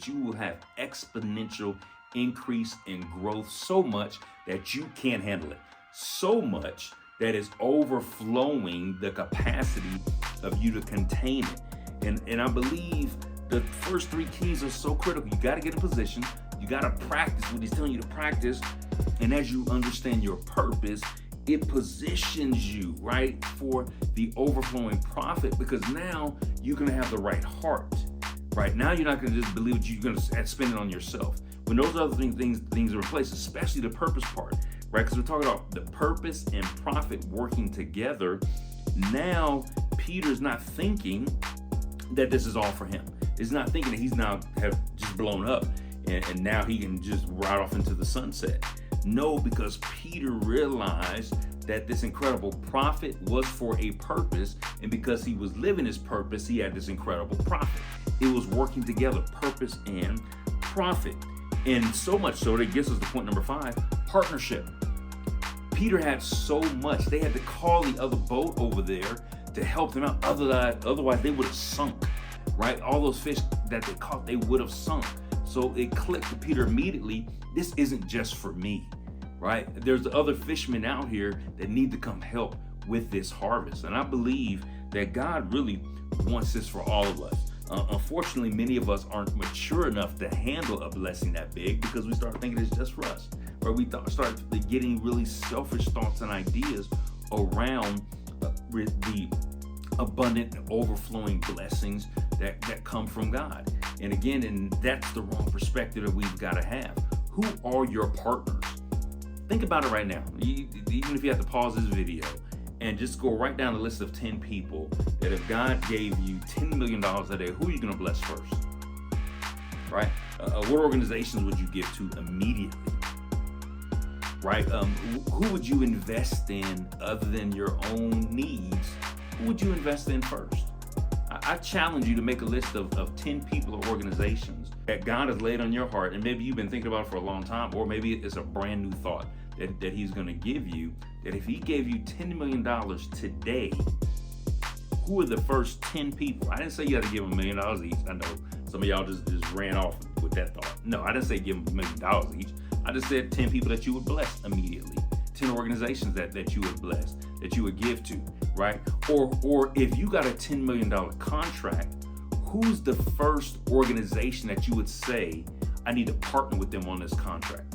that you will have exponential increase in growth, so much that you can't handle it, so much that is overflowing the capacity of you to contain it. And I believe the first three keys are so critical. You got to get in position. You got to practice what he's telling you to practice. And as you understand your purpose, it positions you, right, for the overflowing profit, because now you're going to have the right heart, right? Now you're not going to just believe that you're going to spend it on yourself. When those other things are in place, especially the purpose part, right? Because we're talking about the purpose and profit working together. Now, Peter's not thinking that this is all for him. He's not thinking that he's now have just blown up and now he can just ride off into the sunset. No, because Peter realized that this incredible profit was for a purpose, and because he was living his purpose, he had this incredible profit. It was working together, purpose and profit. And so much so that it gets us to point number 5, partnership. Peter had so much, they had to call the other boat over there to help them out. Otherwise they would have sunk, right? All those fish that they caught, they would have sunk. So it clicked to Peter immediately, this isn't just for me, right? There's other fishermen out here that need to come help with this harvest. And I believe that God really wants this for all of us. Unfortunately, many of us aren't mature enough to handle a blessing that big because we start thinking it's just for us, or we start getting really selfish thoughts and ideas around the abundant and overflowing blessings that come from God. And again, and that's the wrong perspective that we've got to have. Who are your partners? Think about it right now. Even if you have to pause this video and just go right down the list of 10 people that if God gave you $10 million a day, who are you going to bless first? Right? What organizations would you give to immediately? Right? Who would you invest in other than your own needs? Who would you invest in first? I challenge you to make a list of 10 people or organizations that God has laid on your heart, and maybe you've been thinking about it for a long time, or maybe it's a brand new thought that he's going to give you, that if he gave you $10 million today, who are the first 10 people? I didn't say you had to give them $1 million each. I know some of y'all just ran off with that thought. No, I didn't say give them $1 million each. I just said 10 people that you would bless immediately, 10 organizations that you would bless, that you would give to, right? Or if you got a $10 million contract, who's the first organization that you would say, I need to partner with them on this contract?